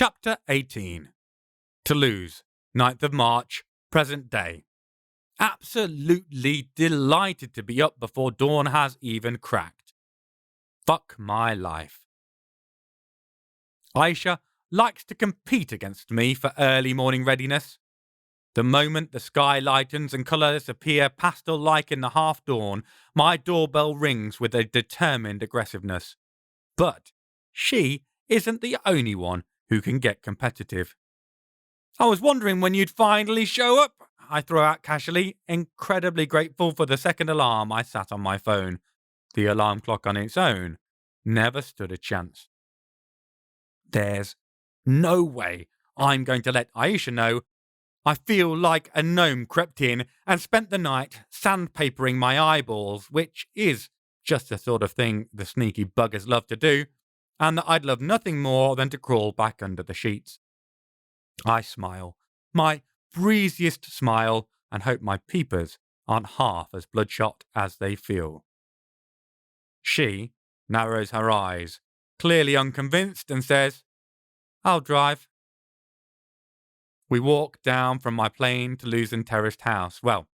Chapter 18. Toulouse, 9th of March, present day. Absolutely delighted to be up before dawn has even cracked. Fuck my life. Aisha likes to compete against me for early morning readiness. The moment the sky lightens and colours appear pastel-like in the half-dawn, my doorbell rings with a determined aggressiveness. But she isn't the only one who can get competitive. I was wondering when you'd finally show up, I throw out casually, incredibly grateful for the second alarm I sat on my phone. The alarm clock on its own never stood a chance. There's no way I'm going to let Aisha know. I feel like a gnome crept in and spent the night sandpapering my eyeballs, which is just the sort of thing the sneaky buggers love to do, and that I'd love nothing more than to crawl back under the sheets. I smile, my breeziest smile, and hope my peepers aren't half as bloodshot as they feel. She narrows her eyes, clearly unconvinced, and says, "I'll drive." We walk down from my plain Toulousan terraced house. Well,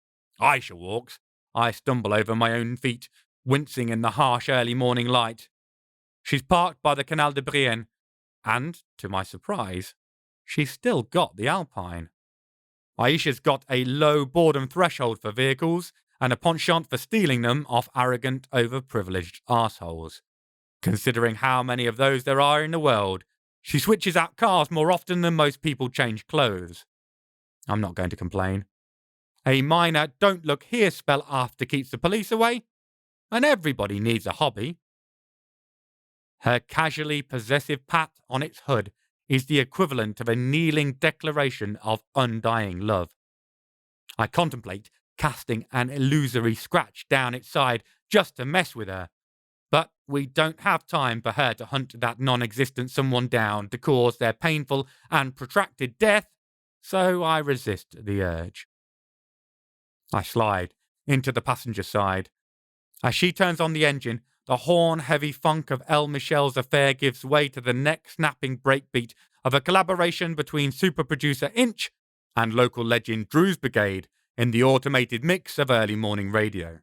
Aisha walks. I stumble over my own feet, wincing in the harsh early morning light. She's parked by the Canal de Brienne, and, to my surprise, she's still got the Alpine. Aisha's got a low boredom threshold for vehicles and a penchant for stealing them off arrogant, overprivileged arseholes. Considering how many of those there are in the world, she switches out cars more often than most people change clothes. I'm not going to complain. A minor don't look here spell after keeps the police away, and everybody needs a hobby. Her casually possessive pat on its hood is the equivalent of a kneeling declaration of undying love. I contemplate casting an illusory scratch down its side just to mess with her, but we don't have time for her to hunt that non-existent someone down to cause their painful and protracted death, so I resist the urge. I slide into the passenger side. As she turns on the engine, the horn-heavy funk of El Michel's affair gives way to the neck-snapping breakbeat of a collaboration between super producer Inch and local legend Drew's Brigade in the automated mix of early morning radio.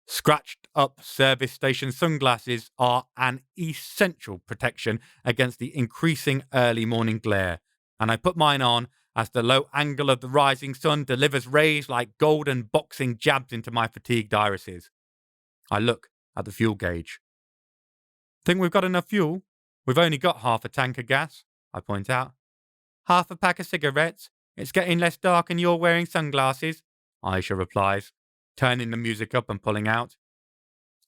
Scratched-up service station sunglasses are an essential protection against the increasing early morning glare, and I put mine on as the low angle of the rising sun delivers rays like golden boxing jabs into my fatigued irises. I look at the fuel gauge. "Think we've got enough fuel? We've only got half a tank of gas," I point out. "Half a pack of cigarettes? It's getting less dark and you're wearing sunglasses," Aisha replies, turning the music up and pulling out.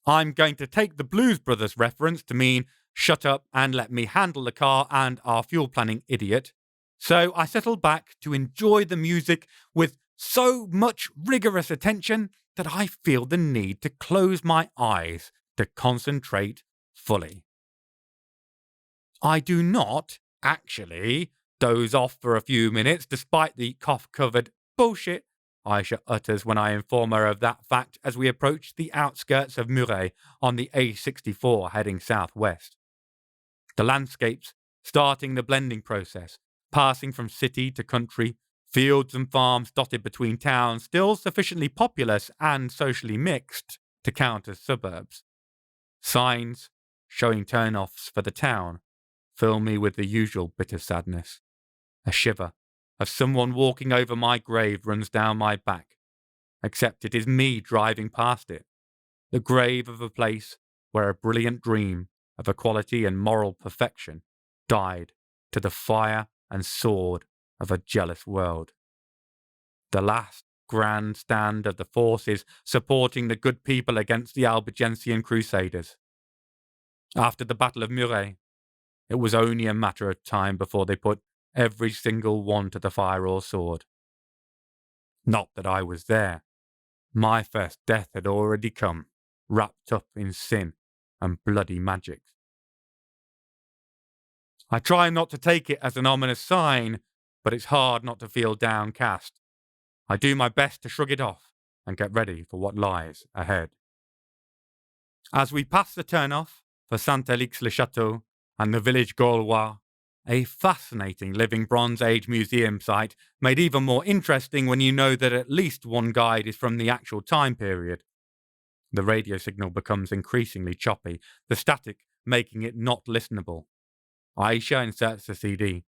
I'm going to take the Blues Brothers reference to mean shut up and let me handle the car and our fuel planning idiot. So I settle back to enjoy the music with so much rigorous attention that I feel the need to close my eyes to concentrate fully. I do not, actually, doze off for a few minutes despite the cough-covered bullshit Aisha utters when I inform her of that fact as we approach the outskirts of Muret on the A64 heading southwest. The landscapes starting the blending process, passing from city to country, fields and farms dotted between towns still sufficiently populous and socially mixed to count as suburbs. Signs showing turn-offs for the town fill me with the usual bitter sadness. A shiver of someone walking over my grave runs down my back, except it is me driving past it, the grave of a place where a brilliant dream of equality and moral perfection died to the fire and sword of a jealous world. The last grand stand of the forces supporting the good people against the Albigensian Crusaders. After the Battle of Muret, it was only a matter of time before they put every single one to the fire or sword. Not that I was there. My first death had already come, wrapped up in sin and bloody magic. I try not to take it as an ominous sign, but it's hard not to feel downcast. I do my best to shrug it off and get ready for what lies ahead. As we pass the turn-off for Saint-Élix-le-Château and the village Gaulois, A fascinating living Bronze Age museum site, made even more interesting when you know that at least one guide is from the actual time period. The radio signal becomes increasingly choppy, the static making it not listenable. Aisha inserts the CD.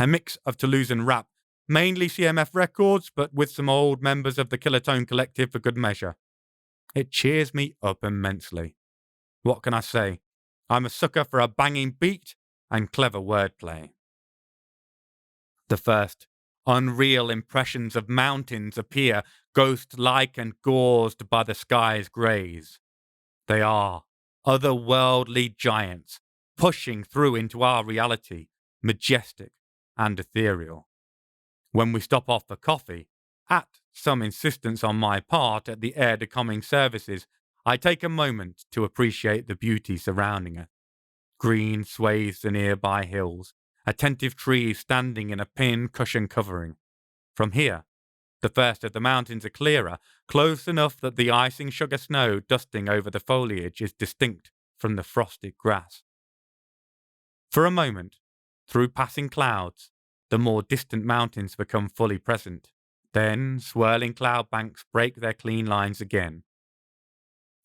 A mix of Toulousan rap, mainly CMF records, but with some old members of the Kilotone Collective for good measure. It cheers me up immensely. What can I say? I'm a sucker for a banging beat and clever wordplay. The first unreal impressions of mountains appear, ghost-like and gauzed by the sky's greys. They are otherworldly giants, pushing through into our reality, majestic and ethereal. When we stop off for coffee, at some insistence on my part at the aide de coming services, I take a moment to appreciate the beauty surrounding us. Green swathes the nearby hills, attentive trees standing in a pin-cushion covering. From here, the first of the mountains are clearer, close enough that the icing sugar snow dusting over the foliage is distinct from the frosted grass. For a moment, through passing clouds, the more distant mountains become fully present. Then, swirling cloud banks break their clean lines again.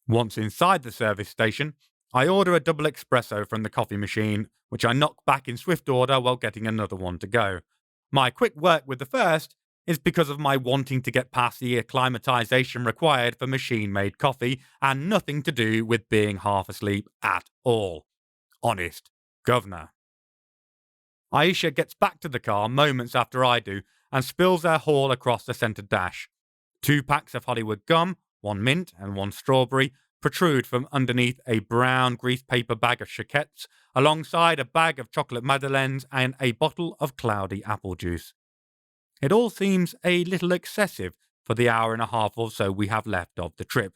Once inside the service station, I order a double espresso from the coffee machine, which I knock back in swift order while getting another one to go. My quick work with the first is because of my wanting to get past the acclimatization required for machine-made coffee and nothing to do with being half asleep at all. Honest governor. Aisha gets back to the car moments after I do and spills her haul across the centre dash. 2 packs of Hollywood gum, 1 mint and 1 strawberry, protrude from underneath a brown grease paper bag of chiquettes, alongside a bag of chocolate madeleines and a bottle of cloudy apple juice. It all seems a little excessive for the hour and a half or so we have left of the trip.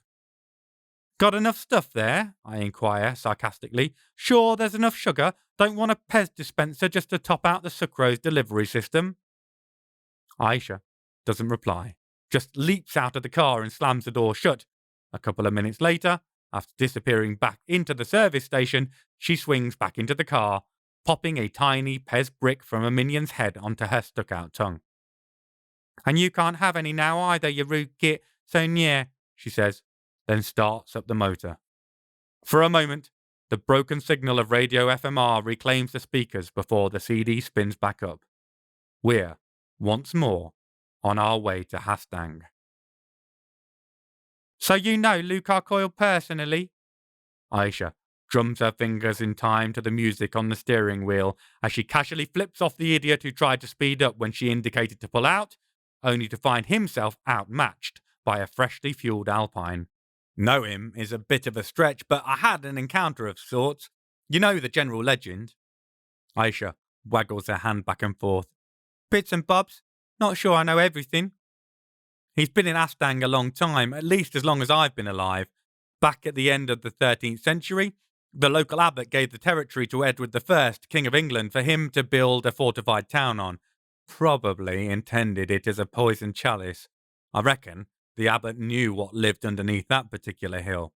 Got enough stuff there? I inquire sarcastically. Sure there's enough sugar? Don't want a Pez dispenser just to top out the sucrose delivery system? Aisha doesn't reply, just leaps out of the car and slams the door shut. A couple of minutes later, after disappearing back into the service station, she swings back into the car, popping a tiny Pez brick from a minion's head onto her stuck-out tongue. And you can't have any now either, you rude git, so yeah, she says, then starts up the motor. For a moment, the broken signal of radio FMR reclaims the speakers before the CD spins back up. We're, once more, on our way to Hastang. So you know Luke Arcoyle personally? Aisha drums her fingers in time to the music on the steering wheel as she casually flips off the idiot who tried to speed up when she indicated to pull out, only to find himself outmatched by a freshly fueled Alpine. Know him is a bit of a stretch, but I had an encounter of sorts. You know the general legend. Aisha waggles her hand back and forth. Bits and bobs. Not sure I know everything. He's been in Hastang a long time, at least as long as I've been alive. Back at the end of the 13th century, the local abbot gave the territory to Edward I, King of England, for him to build a fortified town on. Probably intended it as a poisoned chalice. I reckon the abbot knew what lived underneath that particular hill.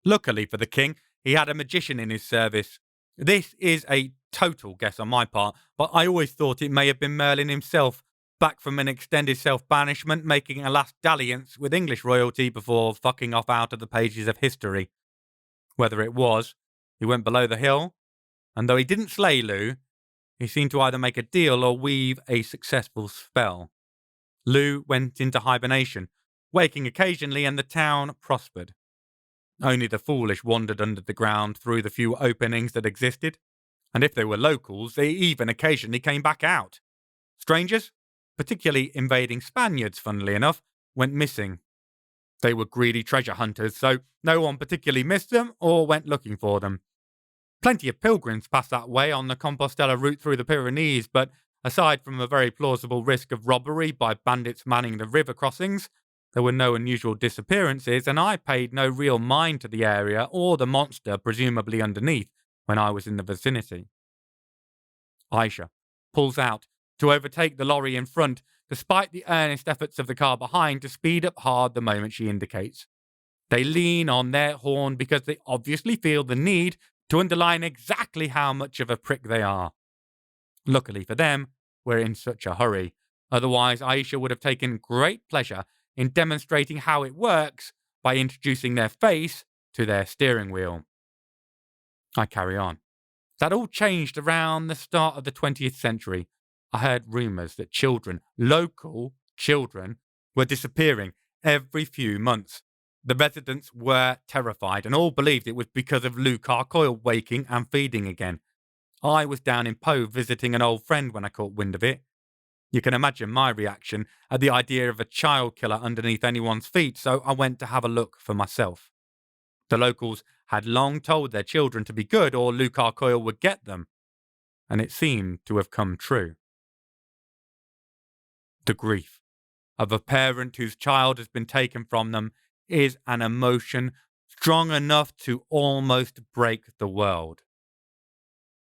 Luckily for the king, he had a magician in his service. This is a total guess on my part, but I always thought it may have been Merlin himself, back from an extended self-banishment, making a last dalliance with English royalty before fucking off out of the pages of history. Whether it was, he went below the hill, and though he didn't slay Lou, he seemed to either make a deal or weave a successful spell. Lou went into hibernation, waking occasionally, and the town prospered. Only the foolish wandered under the ground through the few openings that existed, and if they were locals, they even occasionally came back out. Strangers, particularly invading Spaniards, funnily enough, went missing. They were greedy treasure hunters, so no one particularly missed them or went looking for them. Plenty of pilgrims passed that way on the Compostela route through the Pyrenees, but aside from a very plausible risk of robbery by bandits manning the river crossings, there were no unusual disappearances, and I paid no real mind to the area or the monster presumably underneath when I was in the vicinity. Aisha pulls out to overtake the lorry in front, despite the earnest efforts of the car behind to speed up hard the moment she indicates. They lean on their horn because they obviously feel the need to underline exactly how much of a prick they are. Luckily for them, we're in such a hurry. Otherwise, Aisha would have taken great pleasure in demonstrating how it works by introducing their face to their steering wheel. I carry on. That all changed around the start of the 20th century. I heard rumours that children, local children, were disappearing every few months. The residents were terrified and all believed it was because of Luke Coyle waking and feeding again. I was down in Poe visiting an old friend when I caught wind of it. You can imagine my reaction at the idea of a child killer underneath anyone's feet, so I went to have a look for myself. The locals had long told their children to be good or Luke Coyle would get them, and it seemed to have come true. The grief of a parent whose child has been taken from them is an emotion strong enough to almost break the world.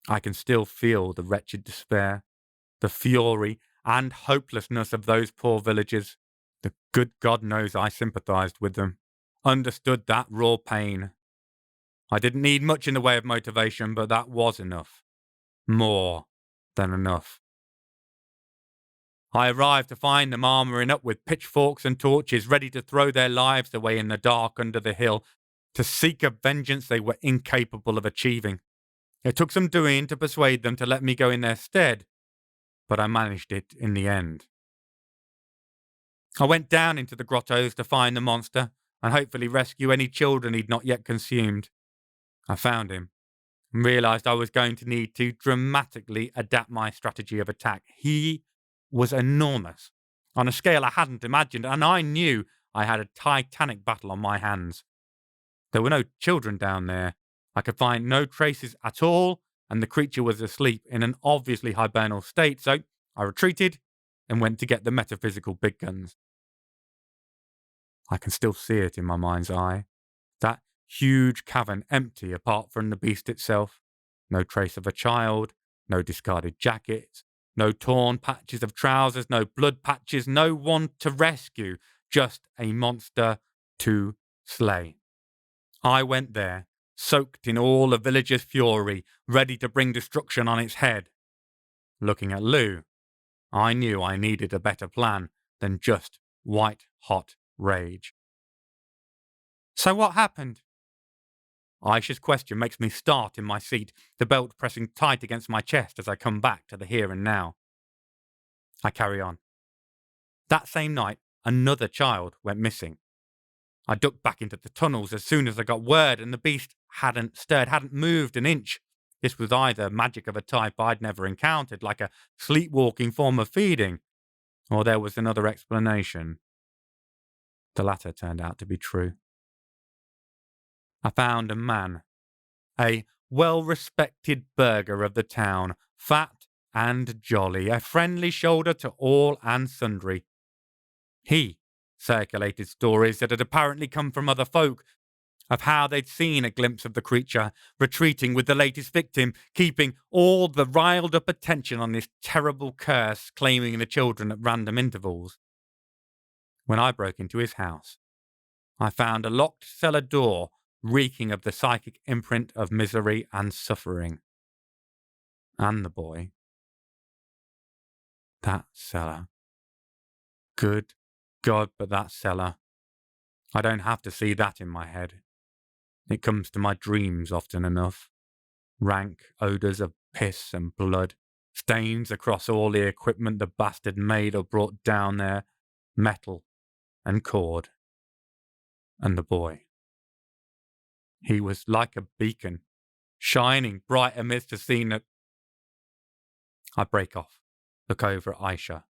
I can still feel the wretched despair, the fury and hopelessness of those poor villagers. The good God knows I sympathised with them, understood that raw pain. I didn't need much in the way of motivation, but that was enough. More than enough. I arrived to find them armouring up with pitchforks and torches, ready to throw their lives away in the dark under the hill, to seek a vengeance they were incapable of achieving. It took some doing to persuade them to let me go in their stead, but I managed it in the end. I went down into the grottos to find the monster and hopefully rescue any children he'd not yet consumed. I found him and realised I was going to need to dramatically adapt my strategy of attack. He was enormous, on a scale I hadn't imagined, and I knew I had a titanic battle on my hands. There were no children down there. I could find no traces at all, and the creature was asleep in an obviously hibernal state, so I retreated and went to get the metaphysical big guns. I can still see it in my mind's eye. That huge cavern empty apart from the beast itself. No trace of a child, no discarded jackets, no torn patches of trousers, no blood patches, no one to rescue, just a monster to slay. I went there, soaked in all the villagers' fury, ready to bring destruction on its head. Looking at Lou, I knew I needed a better plan than just white-hot rage. So what happened? Aisha's question makes me start in my seat, the belt pressing tight against my chest as I come back to the here and now. I carry on. That same night, another child went missing. I ducked back into the tunnels as soon as I got word, and the beast hadn't stirred, hadn't moved an inch. This was either magic of a type I'd never encountered, like a sleepwalking form of feeding, or there was another explanation. The latter turned out to be true. I found a man, a well-respected burgher of the town, fat and jolly, a friendly shoulder to all and sundry. He circulated stories that had apparently come from other folk, of how they'd seen a glimpse of the creature, retreating with the latest victim, keeping all the riled-up attention on this terrible curse, claiming the children at random intervals. When I broke into his house, I found a locked cellar door reeking of the psychic imprint of misery and suffering. And the boy. That cellar. Good God, but that cellar. I don't have to see that in my head. It comes to my dreams often enough. Rank odours of piss and blood, stains across all the equipment the bastard made or brought down there, metal and cord. And the boy. He was like a beacon, shining bright amidst a scene that... I break off, look over at Aisha.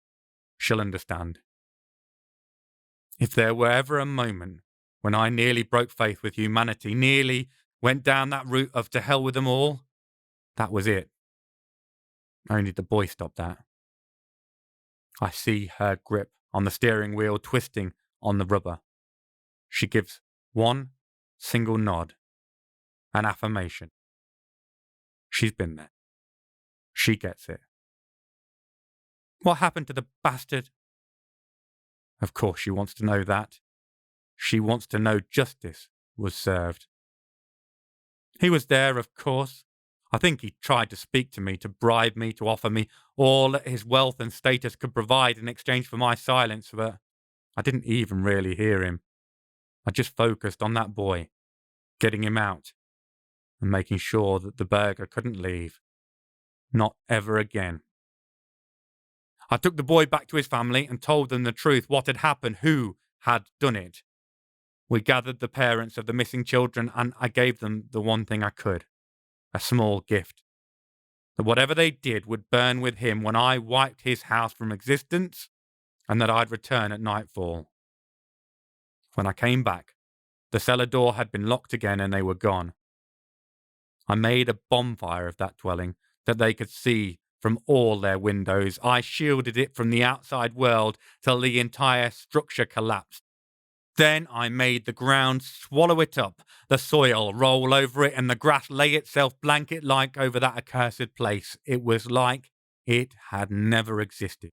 She'll understand. If there were ever a moment when I nearly broke faith with humanity, nearly went down that route of to hell with them all, that was it. Only the boy stopped that. I see her grip on the steering wheel twisting on the rubber. She gives one single nod, an affirmation. She's been there. She gets it. What happened to the bastard? Of course she wants to know that. She wants to know justice was served. He was there, of course. I think he tried to speak to me, to bribe me, to offer me all that his wealth and status could provide in exchange for my silence, but I didn't even really hear him. I just focused on that boy, getting him out, and making sure that the burger couldn't leave. Not ever again. I took the boy back to his family and told them the truth, what had happened, who had done it. We gathered the parents of the missing children and I gave them the one thing I could, a small gift. That whatever they did would burn with him when I wiped his house from existence, and that I'd return at nightfall. When I came back, the cellar door had been locked again and they were gone. I made a bonfire of that dwelling that they could see from all their windows. I shielded it from the outside world till the entire structure collapsed. Then I made the ground swallow it up, the soil roll over it, and the grass lay itself blanket-like over that accursed place. It was like it had never existed.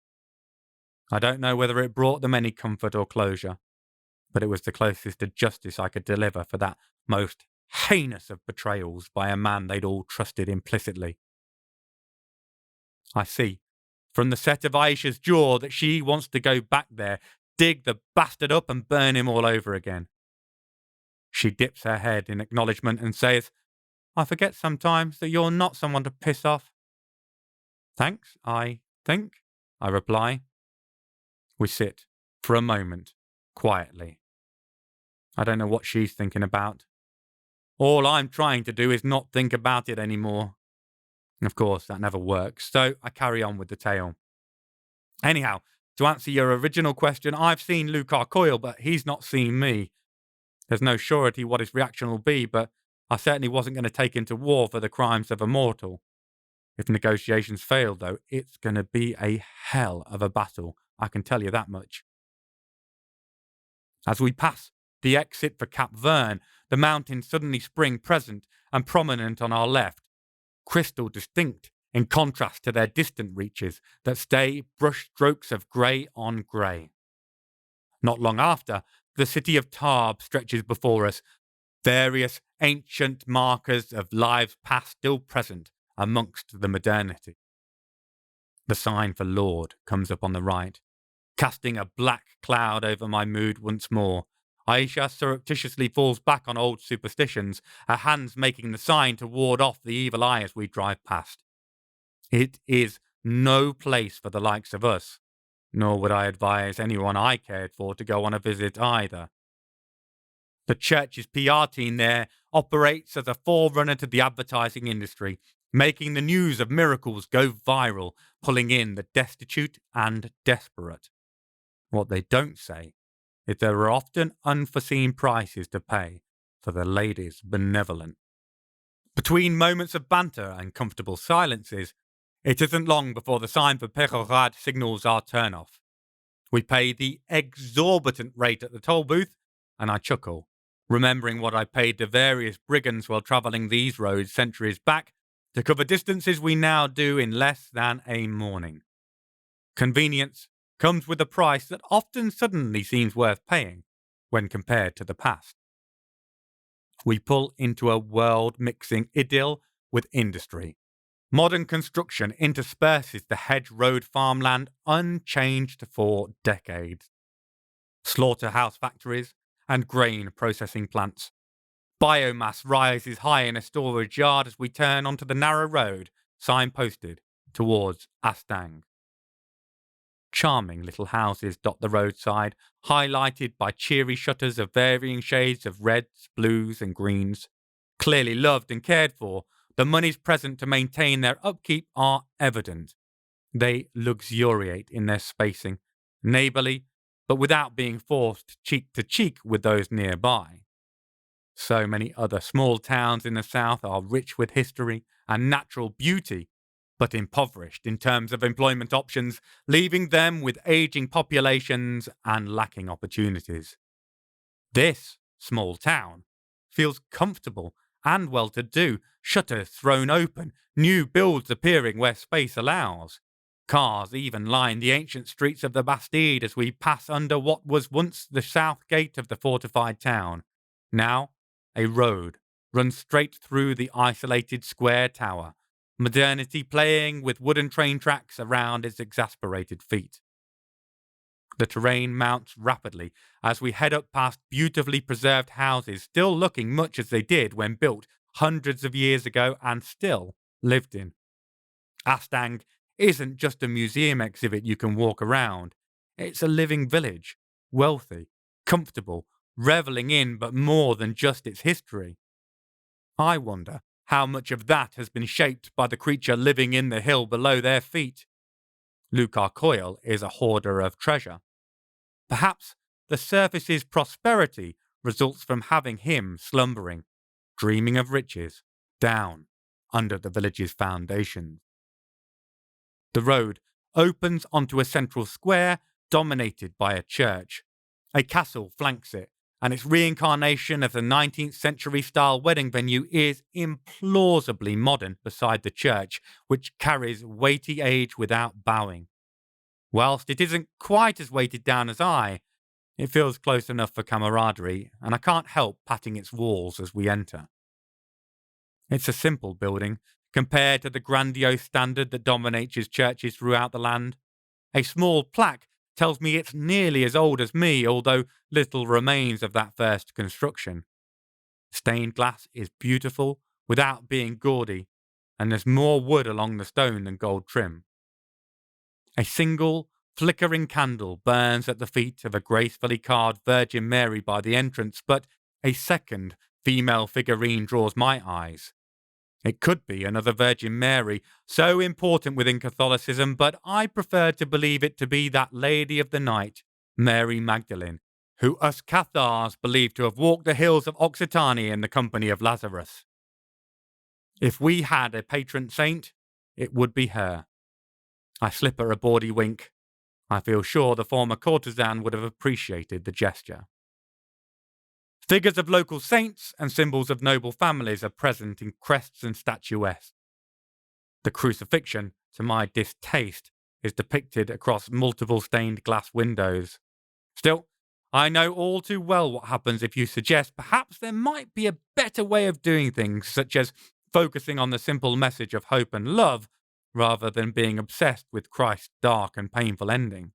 I don't know whether it brought them any comfort or closure, but it was the closest to justice I could deliver for that most heinous of betrayals by a man they'd all trusted implicitly. I see, from the set of Aisha's jaw, that she wants to go back there, dig the bastard up and burn him all over again. She dips her head in acknowledgement and says, I forget sometimes that you're not someone to piss off. Thanks, I think, I reply. We sit, for a moment, quietly. I don't know what she's thinking about. All I'm trying to do is not think about it anymore. Of course, that never works, so I carry on with the tale. Anyhow, to answer your original question, I've seen Lucar Coyle, but he's not seen me. There's no surety what his reaction will be, but I certainly wasn't going to take him to war for the crimes of a mortal. If negotiations fail, though, it's going to be a hell of a battle, I can tell you that much. As we pass the exit for Cap Verne, the mountains suddenly spring present and prominent on our left, crystal distinct in contrast to their distant reaches that stay brush strokes of grey on grey. Not long after, the city of Tarbes stretches before us, various ancient markers of lives past still present amongst the modernity. The sign for Lord comes up on the right, casting a black cloud over my mood once more. Aisha surreptitiously falls back on old superstitions, her hands making the sign to ward off the evil eye as we drive past. It is no place for the likes of us, nor would I advise anyone I cared for to go on a visit either. The church's PR team there operates as a forerunner to the advertising industry, making the news of miracles go viral, pulling in the destitute and desperate. What they don't say is there are often unforeseen prices to pay for the ladies' benevolent. Between moments of banter and comfortable silences, it isn't long before the sign for Pechorat signals our turn-off. We pay the exorbitant rate at the toll booth, and I chuckle, remembering what I paid to various brigands while travelling these roads centuries back to cover distances we now do in less than a morning. Convenience comes with a price that often suddenly seems worth paying when compared to the past. We pull into a world mixing idyll with industry. Modern construction intersperses the hedge-road farmland unchanged for decades. Slaughterhouse factories and grain processing plants. Biomass rises high in a storage yard as we turn onto the narrow road signposted towards Astang. Charming little houses dot the roadside, highlighted by cheery shutters of varying shades of reds, blues and greens. Clearly loved and cared for, the monies present to maintain their upkeep are evident. They luxuriate in their spacing, neighbourly, but without being forced cheek to cheek with those nearby. So many other small towns in the south are rich with history and natural beauty, but impoverished in terms of employment options, leaving them with ageing populations and lacking opportunities. This small town feels comfortable and well-to-do, shutters thrown open, new builds appearing where space allows. Cars even line the ancient streets of the Bastide as we pass under what was once the south gate of the fortified town, now a road runs straight through the isolated square tower, modernity playing with wooden train tracks around its exasperated feet. The terrain mounts rapidly as we head up past beautifully preserved houses still looking much as they did when built hundreds of years ago and still lived in. Astang isn't just a museum exhibit you can walk around. It's a living village, wealthy, comfortable, reveling in but more than just its history. I wonder how much of that has been shaped by the creature living in the hill below their feet. Lucar Coyle is a hoarder of treasure. Perhaps the surface's prosperity results from having him slumbering, dreaming of riches, down under the village's foundations. The road opens onto a central square dominated by a church. A castle flanks it, and its reincarnation of the 19th century style wedding venue is implausibly modern beside the church, which carries weighty age without bowing. Whilst it isn't quite as weighted down as it feels close enough for camaraderie, and I can't help patting its walls as we enter. It's a simple building compared to the grandiose standard that dominates its churches throughout the land. A small plaque tells me it's nearly as old as me, although little remains of that first construction. Stained glass is beautiful without being gaudy, and there's more wood along the stone than gold trim. A single, flickering candle burns at the feet of a gracefully carved Virgin Mary by the entrance, but a second female figurine draws my eyes. It could be another Virgin Mary, so important within Catholicism, but I prefer to believe it to be that Lady of the Night, Mary Magdalene, who us Cathars believe to have walked the hills of Occitania in the company of Lazarus. If we had a patron saint, it would be her. I slip her a bawdy wink. I feel sure the former courtesan would have appreciated the gesture. Figures of local saints and symbols of noble families are present in crests and statuettes. The crucifixion, to my distaste, is depicted across multiple stained glass windows. Still, I know all too well what happens if you suggest perhaps there might be a better way of doing things, such as focusing on the simple message of hope and love, rather than being obsessed with Christ's dark and painful ending.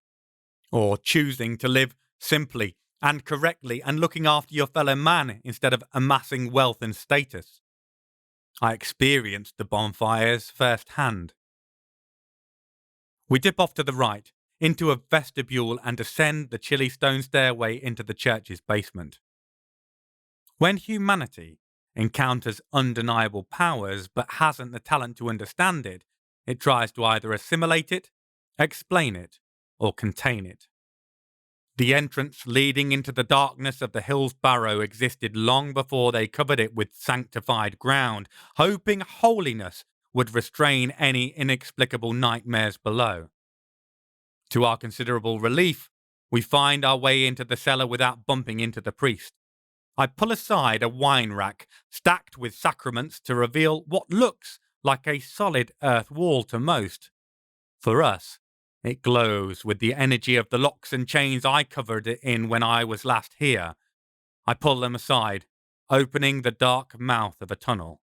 Or choosing to live simply and correctly and looking after your fellow man instead of amassing wealth and status. I experienced the bonfires firsthand. We dip off to the right, into a vestibule and ascend the chilly stone stairway into the church's basement. When humanity encounters undeniable powers but hasn't the talent to understand it, it tries to either assimilate it, explain it, or contain it. The entrance leading into the darkness of the hill's barrow existed long before they covered it with sanctified ground, hoping holiness would restrain any inexplicable nightmares below. To our considerable relief, we find our way into the cellar without bumping into the priest. I pull aside a wine rack stacked with sacraments to reveal what looks like a solid earth wall to most. For us, it glows with the energy of the locks and chains I covered it in when I was last here. I pull them aside, opening the dark mouth of a tunnel.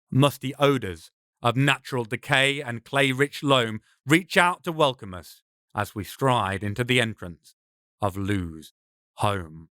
Musty odours of natural decay and clay-rich loam reach out to welcome us as we stride into the entrance of Lou's home.